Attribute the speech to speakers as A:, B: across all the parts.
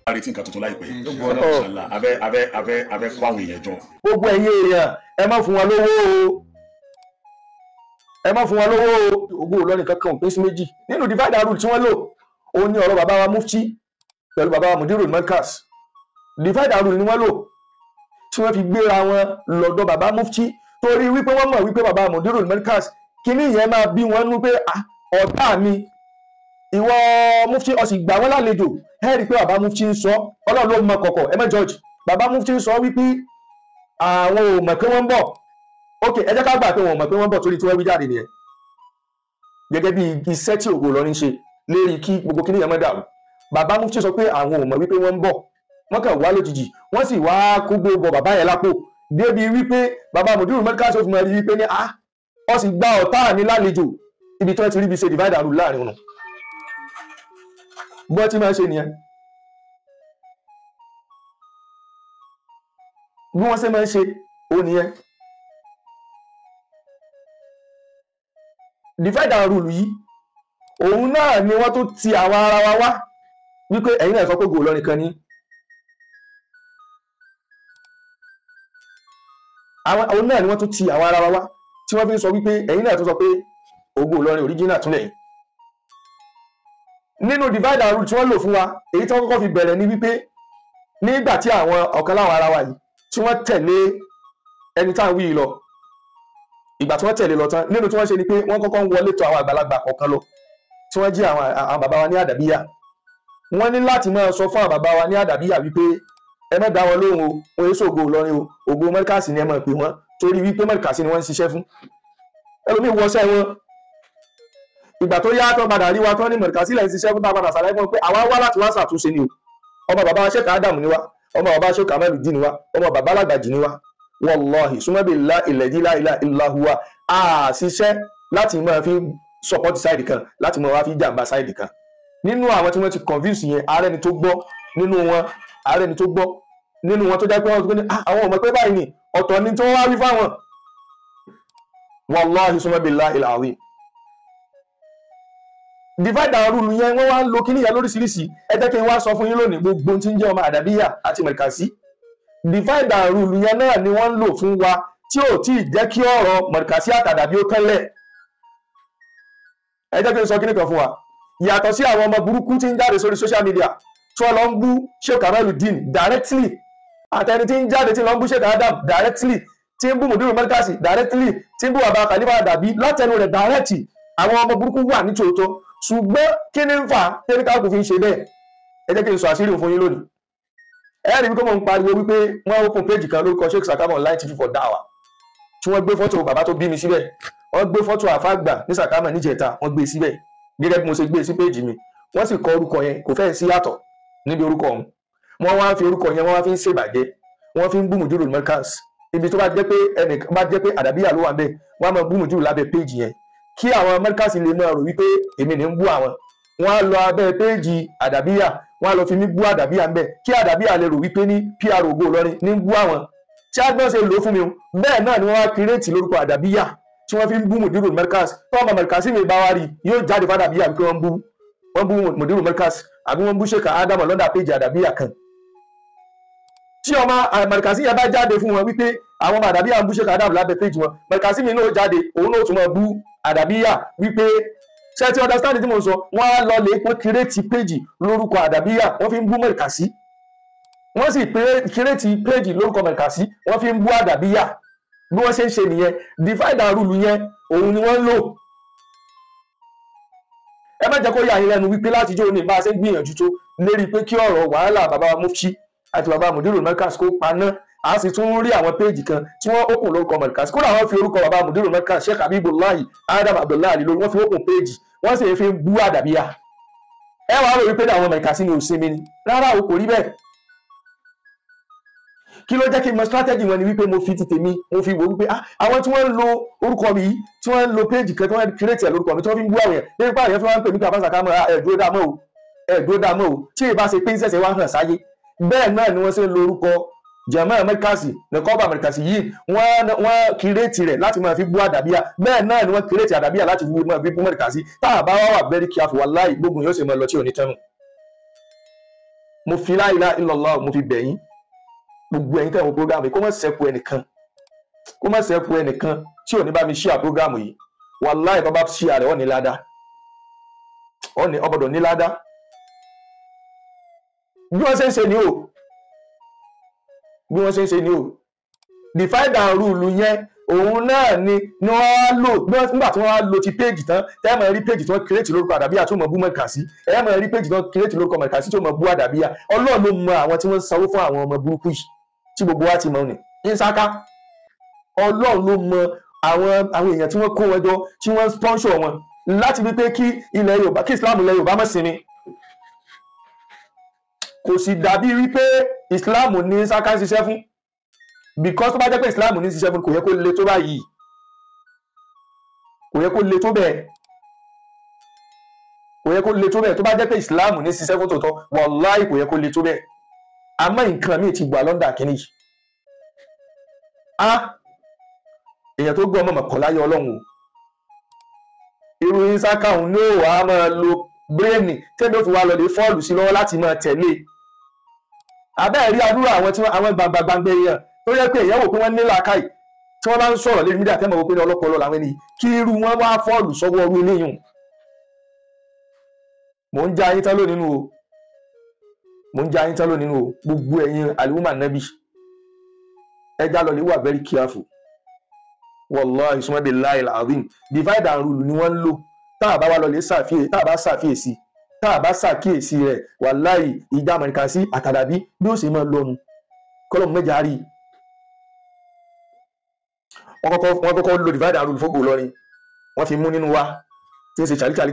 A: àrètí nǹkan tuntun láìpẹ́ abẹ́ kó àwọn èèyàn jọ.
B: gbogbo ẹ̀yin èèyàn ẹ má fún wọn lówó o, ẹ má fún wọn lówó o. Ògo Ìlọrin kankan ò pín sí méjì nínú divide and rule tí wọ́n lò òun ni ọ̀rọ̀ bàbá wa Mufti pẹ̀lú bàbá wa Mudirul Markaz. Divide and rule ni wọ́n lò tí wọ́n fi gbéra wọn lọ́dọ̀ bàbá Mufti torí wípé wọ́n mọ̀ wípé bàbá Mudirul Markaz kíní yẹn máa bí wọn nú pé ọ̀tá mi ìwọ Mufti ó sì gbà wọ́n lálejò ẹ rí i pé bàbá Mufti ń sọ Ọlọ́run ló mọ kọ̀kọ̀ ẹ má judge. Bàbá Mufti ń sọ wípé àwọn ò mọ̀ pé wọ́n ń bọ̀, ok ẹ jẹ́ ká gbà pé wọ́n mọ̀ pé wọ́n ń bọ̀ torí tí wọ́n wí jáde nìyẹn gẹ́gẹ́ bí iṣẹ́ tí Ògo Ìlọrin ṣe lérí kí gbogbo kíní yẹn má dàrú. Bàbá Mufti sọ pé àwọn ò mọ̀ wípé wọ́n ń bọ̀, wọ́n kàn wá lójijì wọ́n sì wá kó gbogbo bàbá yẹn lápò débi wípé bàbá Mudirul Markaz ó fi mọ̀ rí wípé ní ó sì gba ọ̀tá mi lálejò ibi tí wọ́n ti rí bí ṣe divide and rule láàrin wọn. Bọ́ tí máa ń ṣe nìyẹn, bí wọ́n ṣe máa ń ṣe òun nìyẹn. Divide and rule yìí òun náà ni wọ́n tún ti àwọn ara wa wá wípé ẹ̀yin náà sọ pé Ògo Ìlọrin kan ní. Òun náà ni wọ́n tún ti àwọn ara wa wá tí wọ́n fi ń sọ wípé ẹ̀yin náà tún sọ pé Ògo Ìlọrin original tún lẹ́yìn. Nínú divide and rule tí wọ́n lò fún wa èyí tí wọ́n kọ́kọ́ fi bẹ̀rẹ̀ ní wípé nígbà tí àwọn ọ̀kan láwọn ara wa yìí tí wọ́n tẹ̀lé ẹni tá à ń wí lọ, ìgbà tí wọ́n tẹ̀lé lọ tán nínú tí wọ́n ṣe ni pé wọ́n kọ́kọ́ ń wọlé tọ̀ àwọn àgbàlagbà kọ̀ọ̀kan lọ tí wọ́n jí àwọn bàbá wa ní àdàbíyà. Wọ́n ní láti máa sọ fún àwọn bàbá wa ní àdàbíyà wípé ẹ má dá wọn lóhùn o, wọn yéé ṣògo Ìlọrin o, Ògo Markaz ni ẹ máa pè wọ́n torí wípé Markaz ni wọ́n ń ṣiṣẹ́ fún. Ẹlòmíì wọṣẹ́ wọn ìgbà tó yá tó padà rí wa tán ní Markaz sílẹ̀ ń ṣiṣẹ́ fún tá a padà ṣàlàyé fún pé àwa wá láti wá ṣàtúnṣe ni o. Ọmọ bàbá wa Sheikh Adam ni wa, ọmọ bàbá Sheikh Kamaluddin ni wa, ọmọ bàbá Lagbaji ni wa. Wallahi summa billahi alladhi la ilaha illa huwa a ṣiṣẹ́ láti máa fi support side kan láti máa wá fi jàǹbá side kan. Nínú àwọn tí wọ́n ti convince yẹn ààrẹ ni tó gbọ́ nínú wọn, ààrẹ ni tó gbọ́ nínú wọn tó jẹ́ pé wọ́n tó ní àwọn ọmọ pé báyìí ni ọ̀tọ̀ ni tó wá wí fáwọn. Wallahi summa billahi al-azim. Divide and rule yẹn wọ́n wá ń lo kíní yẹn lóríṣiríṣi. Ẹ jẹ́ kí n wá sọ fún yín lónìí gbogbo tí ń jẹ́ ọmọ àdàbíyà àti Markazi. Divide and rule yẹn náà ni wọ́n ń lò fún wa tí ò tí ì jẹ́ kí ọ̀rọ̀ Markazi àtàdàbí ó tẹ́lẹ̀. Ẹ jẹ́ kí n sọ kíní kan fún wa. Yàtọ̀ sí àwọn ọmọ burúkú tí ń jáde sórí social media tí wọ́n lọ ń bú Sheikh Kamaluddin directly àtẹni tí ń jáde tí ń lọ ń bú Sheikh Adam directly tí ń bú Mudirul Markaz directly tí ń bú bàbá Khalifa àdàbí látẹnu rẹ̀ directly. Àwọn ọmọ burúkú wà ní tòótọ́ ṣùgbọ́n kí ni ń fà tẹ́lẹ̀ káàkù fi ń ṣe bẹ́ẹ̀. Ẹ jẹ́ kí n sọ àṣírí fún yín lónìí. Ẹ rí wípé mo ń pariwo wípé wọ́n open page kan lórúkọ Sheikh Sakama Online TV for Dawa tí wọ́n gbé fọ́tò bàbá tó bí mi síbẹ̀, wọ́n gbé fọ́tò àfáàgbà ní Sakama níjẹta wọ́n gbé síbẹ̀ gẹ́gẹ́ bí mo ṣe gbé sí page mi, wọ́n sì kọ orúkọ yẹn kò fẹ́ẹ̀ sí yàtọ̀ níbi orúkọ ọ̀hún. Wọ́n wá fi orúkọ yẹn wọ́n wá fi ń ṣèbàjẹ́, wọ́n fi ń bú Mudirul Markaz. Ibi tó bá jẹ́ pé ẹnìkan bá jẹ́ pé àdàbíyà ló wà bẹ́ẹ̀ wọ́n á máa bú Mudirul lábẹ́ page yẹn kí àwọn Markaz lè máa rò wípé èmi ní ń bú àwọn. Wọ́n á lọ abẹ́ péèjì àdàbíyà wọ́n á lọ fi mí bú àdàbíyà ń bẹ̀ kí àdàbíyà lè rò wípé ní PR Ògo Ìlọrin ní ń bú àwọn. Tí agbọ́n ṣe lò fún mi o bẹ́ẹ̀ náà ni wọ́n wá kírètì lórúkọ àdàbíyà tí wọ́n fi ń bú Mudirul Markaz. Tọ́mọ Markaz mi bá wá rí yóò jáde fàdàbíyà wípé wọ́n bú Mudirul Markaz àbí wọ́n bú Sheikh Adam lọ́dà péèjì àdàbíyà kan. Tí ọmọ Markaz yẹn bá jáde fún wọn wípé àwọn ọmọ àdàbíyà ń bú Sheikh Adam lábẹ́ péèjì wọn, Markaz mi náà jáde òun náà tún máa bú àdàbíyà wípé ṣe ti understand tí mo sọ. Wọ́n á lọ lè pé kírètì péjì lórúkọ àdàbíyà wọ́n fi ń bú Markazi, wọ́n sì kírètì péjì lórúkọ Markazi wọ́n fi ń bú àdàbíyà. Bí wọ́n ṣe ń ṣe nìyẹn. Divide and rule yẹn òun ni wọ́n ń lò. Ẹ má jẹ́ kó yà yín lẹ́nu wípé láti jó ní bá a ṣe ń gbìyànjú tó lérí pé kí ọ̀rọ̀ wàhálà bàbá wa Mufti àti bàbá Mudirul Markaz kó paná. A sì tún rí àwọn péjì kan tí wọ́n open lórúkọ Markazi kódà wọ́n fi orúkọ bàbá Mudirul Markaz Sheikh Habibullahi Adam Abdullahi lórí wọ́n fi open péjì wọ́n sì fi bú àdàbíyà. Ẹ wàá rò wípé àwọn Markazi ni ò sinmi ni rárá o kò rí bẹ́ẹ̀. Kí ló jẹ́ kí n mọ strategy wọn ni wípé mo fi ti tèmi mo fi wò wípé àwọn tí wọ́n ń lo orúkọ mi yìí tí wọ́n ń lo péjì kan tí wọ́n create ẹ̀ lórúkọ mi tí wọ́n fi ń bú àwọn yẹn lẹ́yìn pé àwọn yẹn fi wọ́n ń pè mí kí Àfáà Sakama ẹ̀dúró dàmọ́ o tí èyí bá ṣe pé ń ṣẹ̀ṣẹ̀ wá hàn sáyé bẹ́ẹ̀ náà ni wọ́n ṣe ń lo orúkọ jàmáà mẹ́ríkàsì nìkọ́bà mẹ́ríkàsì yìí wọ́n kírètì rẹ̀ láti máa fi bú àdàbíyà bẹ́ẹ̀ náà ni wọ́n kírètì àdàbíyà láti máa fi bú mẹ́ríkàsì tá a bá wà very careful wallahi gbógun yóò ṣe máa lọ tí ò ní tẹ́nu. mo fi la ilaha illallah mo fi bẹ̀yìn gbogbo ẹ̀yin tẹ̀wọ̀n program yìí kó má ṣẹ́kù ẹnìkan tí ò ní bá mi share program yìí wallahi tó bá share rẹ̀ ọ̀ ní ládàá ọbọ̀dọ̀ ní ládàá bí wọ́n ṣe ń ṣe ni o divide and rule yẹn òun náà ni wọ́n á lò nígbà tí wọ́n á lo ti péjì tán ẹ máa rí péjì tí wọ́n kírètì lórúkọ àdàbíyà tí ó mọ̀ bú mẹ́ríkàsì ẹ máa rí péjì tí wọ́n kírètì lórúkọ mẹ́ríkàsì tí ó mọ̀ bú àdàbíyà ọlọ́run ló mọ àwọn tí wọ́n ń sanwó fún àwọn ọmọ burúkú yìí tí gbogbo wa ti mọ̀ ní ìsáká ọlọ́run ló mọ àwọn èèyàn tí wọ́n kó wọn jọ tí wọ́n sponsor wọn láti wípé kí ilẹ̀ Yorùbá kí Islam ilẹ̀ Yorùbá má sinmi kò sì dàbí wípé Islam ní sáká ṣiṣẹ́ fún because tó bá jẹ́ pé Islam ní ṣiṣẹ́ fún kò yẹ kó le tó báyìí kò yẹ kó le tó bẹ́ẹ̀ tó bá jẹ́ pé Islam ní ṣiṣẹ́ fún tòótọ́ wàláì kò yẹ kó le tó bẹ́ẹ̀ àmọ́ nǹkan míì ti gbà lọ́ndà kínní yìí èèyàn tó gbọ́ ọmọ mọ̀kànláyé Ọlọ́run o irú Ìsáká òun ní òwò á máa lo bírèènì tẹ́lẹ̀ ó fi wá lọ́lẹ̀ fọ́ọ̀lù sí lọ́wọ́ láti máa tẹ̀lé abẹ́ẹ̀ rí àdúrà àwọn gbàngbàngbà èèyàn tó yẹ pé èèyàn wò pé wọ́n ní làákàyè tí wọ́n bá ń sọ̀rọ̀ lórí mídíà tẹ́mọ̀ wò pé ní ọlọ́pọlọ làwọn ènìyàn kí irú wọn wá fọ́ọ̀lù sọ́wọ́ ọrú eléyìí mò ń já yín tán lónìí o gbogbo ẹ̀yin àlùmọ́ nàbì ẹja lọ lè wà very careful wallahi summa billahi alazim divide and rule ni wọ́n ń lò tá a bá wá lọ lè ṣàfiyèsí tá a bá ṣàkíyèsí rẹ̀ wallahi ìjà mẹ́ríkàsì àtàdàbí bí ó sì máa lọ́nu kọ́lọ́mù mẹ́jà rí wọ́n kọ́kọ́ lo divide and rule fógbò lọ́rin wọ́n fi mú nínú wa tí ń ṣe ṣàlítàlí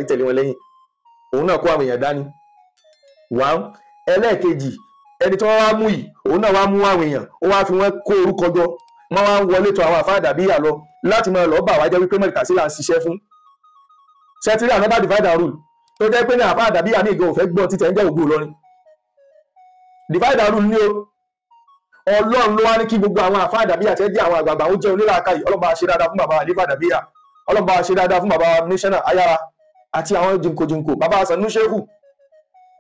B: tẹ̀lé wọn lẹ́yìn òun náà kó àwọn èèyàn dání wàá ẹlẹ́ẹ̀kejì ẹni tí wọ́n wá mú yìí òun náà wá mú àwọn èèyàn ó wá fi wọ́n kó orúkọ jọ wọ́n wá ń wọlé tó àwọn àfáà àdàbíyà lọ láti máa lọ bà wá jẹ́ wípé mẹ́ríkàsì là ń ṣiṣẹ́ fún ṣẹ́tìrì another divide and rule tó jẹ́ pé ní àfáà àdàbíyà ní ìgbà òfẹ́ gbọ́n títẹ̀ ń jẹ́ Ògo Ìlọrin divide and rule ní o Ọlọ́run ló wá ní kí gbogbo àwọn àfáà àdàbíyà tẹ́ jẹ́ àwọn àgbààgbà ó jẹ́ onílàákàyè Ọlọ́run bá ṣe dáadáa fún bàbá àlífà àdàbíyà Ọlọ́run bá ṣe dáadáa fún bàbá míṣánná ayára àti àwọn jìnkòjìnkò bàbá Sànú Ṣéhù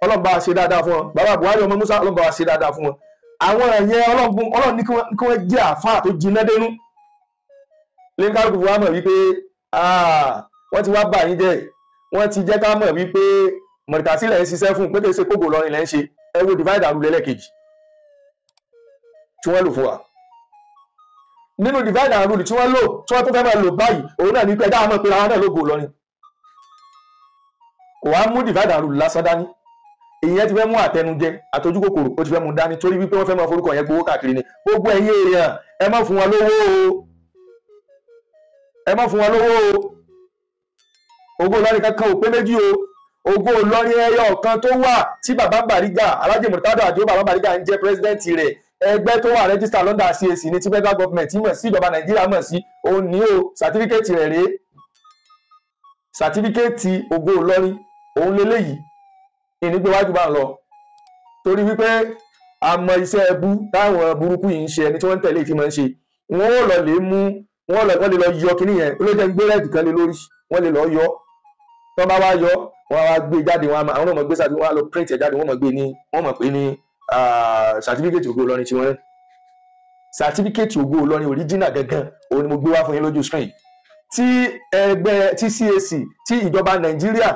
B: Ọlọ́run bá ṣe dáadáa fún wọn bàbá Buhari ọmọ Musa Ọlọ́run bá ṣe dáadáa fún wọn àwọn ẹ̀yẹ Ọlọ́run ní kí wọ́n jẹ́ àfáà tó jiná dénú lẹ́ńkálùkù wa mọ̀ wípé wọ́n ti wá bà yín jẹ́ wọ́n ti jẹ́ ká mọ̀ wípé mọ̀ríkàsí lẹ̀ ń ṣiṣẹ́ fún pé kí ṣe Ògo Ìlọrin lẹ́ ń ṣe ẹ wo divide and rule lẹ́lẹ́kejì tí wọ́n lò fún wa nínú divide and rule tí wọ́n lò tí wọ́n tó fẹ́ máa lò báyìí òun náà ní pé ẹjá mọ̀ pé àwọn náà l'Ògo Ìlọrin kò wá mú divide and rule lásán dání ìyẹn ti fẹ́ mú àtẹnujẹ àtọjú kòkòrò ó ti fẹ́ mú dání torí wípé wọ́n fẹ́ máa forúkọ yẹn gbowó káàkiri ni gbogbo ẹ̀yin èèyàn ẹ má fún wọn lówó o Ògo Ìlọrin kankan ò pé méjì o Ògo Ìlọrin ẹyọ kan tó wà tí bàbá Bariga Alhaji Murtado Adio bàbá Bariga ń jẹ́ pírẹsidẹ́ǹtì rẹ̀ ẹgbẹ́ tó wà rẹ́gísítà London CAC ní tí federal government mọ̀ sí ìjọba Nàìjíríà mọ̀ sí òun ní o sàtífíkẹ́ẹ̀tì rẹ̀ rèé sàtífíkẹ́ẹ̀tì Ògo Ìlọrin òun lélẹ́yìí ìnígbéwájú bá ń lọ torí wípé àmọ́ iṣẹ́ ẹbú táwọn burúkú yìí ń ṣe ẹni tí wọ́n ń tẹ̀lé ìfimọ̀ ń ṣe wọ́n ó lọ lè mú wọ́n lè lọ yọ kíní yẹn ó ló jẹ́ gbé rẹ́ẹ̀dì kan lé lórí wọ́n lè lọ yọ tó bá wá yọ wọ́n wá gbé jáde àwọn náà mọ̀ gbé sáà wọ́n á lọ print ẹ̀ jáde wọ́n mọ̀ pé ní certificate Ògo Ìlọrin tí wọ́n rẹ́ certificate Ògo Ìlọrin original gangan òun ni mo gbé wá fún yín lójú screen tí ẹgbẹ́ tí CAC tí ìjọba Nàìjíríà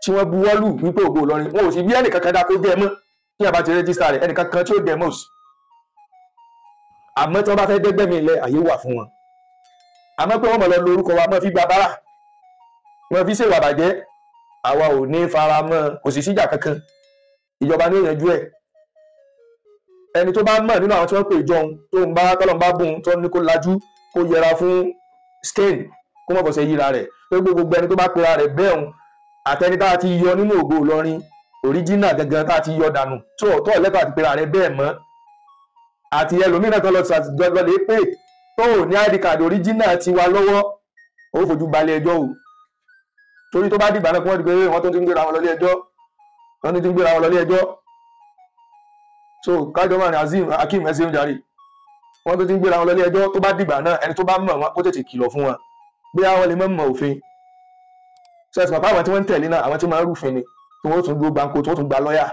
B: tí wọ́n buwọ́lù wípé Ògo Ìlọrin wọn ò sì bí ẹnìkankan dá kó jẹ́ mọ́ ní àbá ti rẹ́gísítà rẹ̀ ẹnìkankan tí ó jẹ́ mọ́ sí àmọ́ tí wọ́n bá fẹ́ dẹ́gbẹ́ mi ilẹ̀ àyè wà fún wọn àmọ́ pé wọ́n mọ̀ lọ lo orúkọ wa mọ́ fi gba bára wọ́n fi ṣèwà bàjẹ́ àwa ò ní fara mọ́ kò sì síjà kankan ìjọba ní ìyànjú ẹ̀ ẹni tó bá mọ̀ nínú àwọn tí wọ́n pè jọun tó ń bá tọ́lọ̀ ń bá bùn tó ní kó lajú kó yẹra fún stain kó mọ̀ bọ̀sẹ̀ yíra rẹ̀ tó gbogbo ẹni tó bá pera rẹ̀ bẹ́ẹ̀ àtẹni tá a ti yọ nínú Ògo Ìlọrin original gangan tá a ti yọ dànù tó ọ̀tọ̀ lẹ́tọ̀ àti pera rẹ̀ bẹ́ẹ̀ mọ́ àti ẹlòmíràn tó lọ lè pè tó ò ní ID card original ti wa lọ́wọ́ ó fojú balẹ̀ ẹjọ́ o torí tó bá dìgbà náà kí wọ́n di pé wọ́n tó ti ń gbéra wọn lọ ilé ẹjọ́ so kájọ máa ní Akeem ẹsẹ̀ ń jarí wọ́n tó ti ń gbéra wọn lọ́lé ẹjọ́ tó bá dìgbà náà ẹni tó bá mọ̀ wọn kó tètè kìlọ̀ fún wọn bí àwọn lè mọ̀ òfin ṣẹ́ẹ̀sì pàpá àwọn tí wọ́n ń tẹ̀lé náà àwọn tí máa ń rúfin ni tí wọ́n tún dúró gbáǹkó tí wọ́n tún gba lọ́yà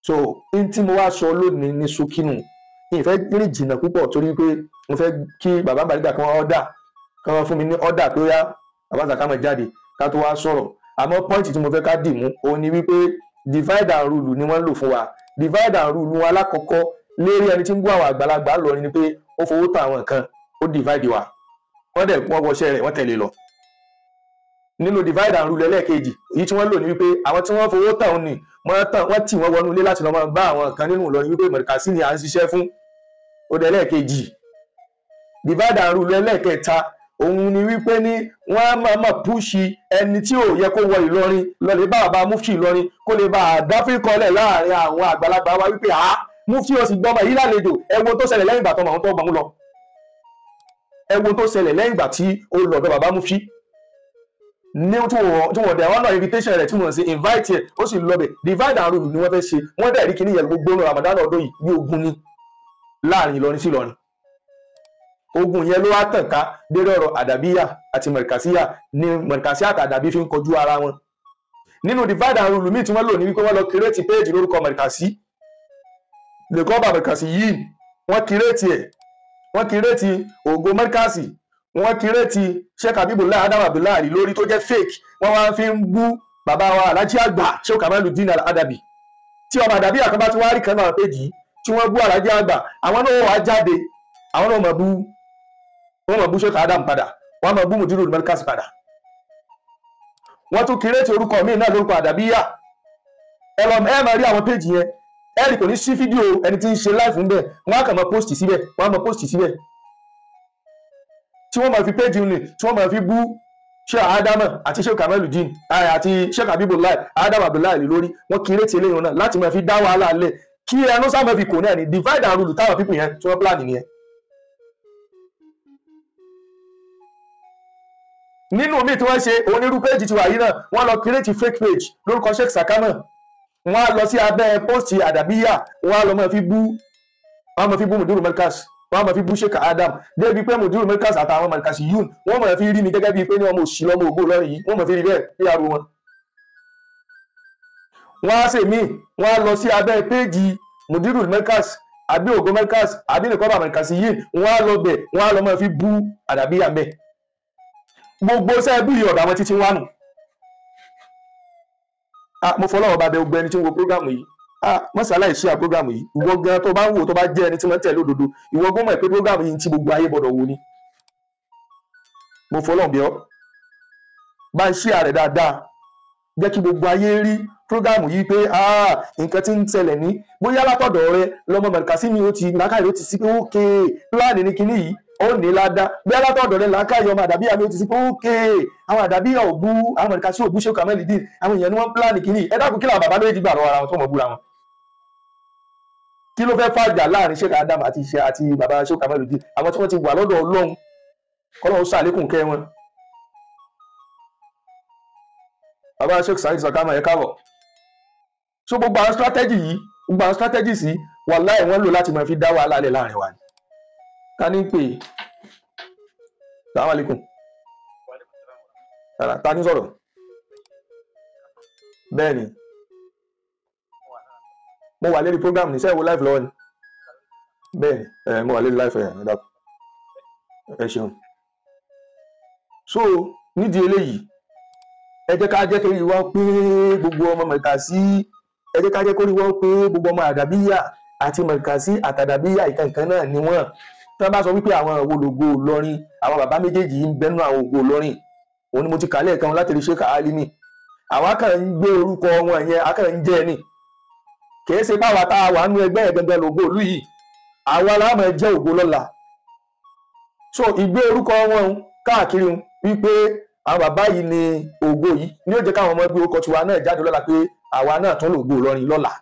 B: so n tí mo wá sọ lónìí ní ṣókínù ìfẹ́ rìn jìnnà púpọ̀ torí pé mo fẹ́ kí bàbá Bariga kan ọ́dà kan wọ́n fún mi ní ọ́dà tó yá bàbá Zakama jáde ká tó wá sọ̀rọ̀ àmọ́ pọ́ìntì tí mo fẹ́ ká dì mú òun ni wípé divide and rule ni wọ́n lò fún wa divide and rule wọn alákọ̀ọ́kọ́ lérí ẹni tí ń gbọ́ àwọn àgbàlagbà lọ ni pé ó fowó tán àwọn nǹkan ó divide wa wọ́n dẹ̀ wọ́n wọṣẹ́ rẹ̀ wọ́n tẹ̀lé lọ nínú divide and rule ẹlẹ́ẹ̀kejì èyí tí wọ́n lò ní wípé àwọn tí wọ́n fowó tán ni wọ́n tì wọ́n wọnú ilé láti lọ máa bá àwọn kan nínú Ìlọrin wípé Markazi ni à ń ṣiṣẹ́ fún ó dẹ̀ ẹlẹ́ẹ̀kejì divide and rule ẹlẹ́ẹ̀kẹta òun ni wípé ní wọ́n á máa púṣì ẹni tí ò yẹ kó wọ Ìlọrin lọ lè bá bàbá mufti Ìlọrin kó lè bá àdáfíkọlẹ̀ láàrin àwọn àgbàlagbà wa wípé mufti ó sì gbọ́mọ yìí lálejò ẹ̀wọ̀n tó ṣẹlẹ̀ lẹ́yìn ìgbà tó mọ̀ tó gbọ̀n lọ ẹ̀wọ̀n tó ṣẹlẹ̀ lẹ́yìn ìgbà tí ó lọ bẹ̀ bàbá mufti ní tí wọ́n dẹ̀ wọ́n náà invitation rẹ̀ tí wọ́n ṣe invite ẹ̀ ó sì lọ bẹ̀ divide and rule ni wọ́n fẹ́ ṣe wọ́n dẹ̀ rí kíní yẹn gbogbo ọ̀nà Ramadan ọdún yìí ní ogun ní láàrin Ìlọrin sí Ìlọrin ogun yẹn ló wá tàn ká dédé ọ̀rọ̀ àdàbíyà àti Markaziya ní Markazi àti àdàbí fi ń kọjú ara wọn nínú divide and rule míì tí wọ́n lò ní wípé wọ́n lọ kírètì péèjì lórúkọ Markazi lè kọ́ bá Markazi yìí wọ́n kírètì ẹ̀ wọ́n kírètì ògo Markazi wọ́n kírètì Sheikh Habibullah Adam Abdullahi lórí tó jẹ́ fake wọ́n wá fi ń bú bàbá wa Alhaji àgbà Sheikh Kamaluddin Al-Adabi tí ọmọ àdàbíyà kan bá ti wá rí kan náà péjì tí wọ́n bú Alhaji àgbà àwọn náà wà jáde àwọn náà mọ̀ bú wọ́n mọ̀ bú Sheikh Adam padà wọ́n mọ̀ bú Mudirul Markaz padà wọ́n tún kírètì orúkọ míì náà lórúkọ àdàbíyà ẹ máa rí àwọn péjì yẹn ẹ̀rì kò ní sí fídíò ẹni tí ń ṣe láìfún bẹ́ẹ̀ wọ́n á kàn mọ́ post síbẹ̀ wọ́n á mọ́ post síbẹ̀ tí wọ́n máa fi péjì ní tí wọ́n máa fi bú Sheikh Adam àti Sheikh Kamaluddin àti Sheikh Habibullah Adam Abdullahi lórí wọ́n kírètì eléyìí náà láti máa fi dá wàhálà lẹ̀ kí ẹnu sáà máa fi kò náà ní divide and rule táwọn pípù yẹn tí wọ́n plan nìyẹn. nínú míì tí wọ́n ṣe onírú péjì ti wà yìí náà wọ́n lọ kírètì fake page lórúkọ Sheikh Zakama wọ́n á lọ sí abẹ́ póòsì àdàbíyà wọ́n á lọ máa fi bú Mudirul Markaz wọ́n á máa fi bú Sheikh Adam débi pé Mudirul Markaz àtàwọn Markazi yún wọ́n máa fi rí mi gẹ́gẹ́ bíi pé ní ọmọ òsì lọ́mọ ògbó lọ́rùn yìí wọ́n máa fi rí bẹ́ẹ̀ bí aró wọn. wọ́n á ṣe míì wọ́n á lọ sí abẹ́ péjì Mudirul Markaz àbí ògo Markaz àbí nìkọ́bà Markazi yìí wọ́n á lọ bẹ̀ wọ́n á lọ máa fi bú àdàbíyà bẹ́ẹ̀ gbogbo sẹ́ẹ̀bù yìí ọ̀dọ̀ àwọn títí wá nù. mo fọlọ́wọ́ bá bẹ gbogbo ẹni tí ń wo prógámù yìí mọ́sálà ìṣe à prógámù yìí ìwọ gan tó bá ń wò tó bá jẹ́ ẹni tí wọ́n tẹ̀lé òdodo ìwọ gbọ́n mọ̀ pé prógámù yìí ti gbogbo ayé gbọ́dọ̀ wo ni. mo fọlọ́wọ́ bí ọ́ bá ń ṣí ààrẹ dáadáa jẹ́ kí gbogbo ayé rí prógámù yìí pé nǹkan tí ń ṣẹlẹ̀ ní bóyá látọ̀dọ̀ rẹ lọ́mọ Markazi ni ó ti lákàyè ó ti sí pé ókè pílánì ní kinní yìí ó ní ládá bí alátọ̀dọ̀ rẹ̀ làákàyè ọmọ àdàbíyà mi ó ti sí pé ókè àwọn àdàbíyà ò bú àwọn Markazi ò bú Sheikh Kamaluddin àwọn èèyàn ni wọ́n pílánì kìíní ẹ dákun kí làwọn bàbá méjì gbà lọ́wọ́ ara wọn tó mọ̀ búra wọn. kí ló fẹ́ fàjà láàrin Sheikh Adam àti bàbá Sheikh Kamaluddin àwọn tí wọ́n ti wà lọ́dọ̀ Ọlọ́run kọ́lọ́run ṣàlékún kẹ́ wọn. bàbá Sheikh Saheed Zakama ẹ káàbọ̀. so gbogbo àwọn strategies yìí wàláhì wọ́n lò láti máa fi dá wàhálà lẹ̀ láàrin wa ni. ká ní pè Assalamu alaikum ta ní sọ̀rọ̀ bẹ́ẹ̀ ni mo wà lérí program ní sẹ́wọ́ live lọ́wọ́ ni bẹ́ẹ̀ ni mo wà lérí live ẹ ṣeun so nídìí eléyìí ẹ jẹ́ ká jẹ́ kí wọ́n pé gbogbo ọmọ Markazi ẹ jẹ́ ká jẹ́ kó rí wọ́n pé gbogbo ọmọ àdàbíyà àti Markazi àtàdàbíyà ìkankan náà ni wọ́n tí wọ́n bá sọ wípé àwọn ológo Ìlọrin àwọn bàbá méjèèjì ń bẹnu àwọn ògo Ìlọrin òun ni mo ti kàlẹ́ ẹ̀kan láti rí Sheikh Alimi àwọn kan ń gbé orúkọ wọn yẹn akàn ń jẹ́ ni kìí ṣe báwa tá a wà nínú ẹgbẹ́ yẹn gangan lògo ìlú yìí àwa la máa jẹ́ ògo lọ́la so ìgbé orúkọ wọn káàkiri wípé àwọn bàbá yìí ni ògo yìí ni ó jẹ́ káwọn ọmọ ẹgbẹ́ orúkọ tiwa náà jáde lọ́la pé àwa náà tún lògo Ìlọrin lọ́la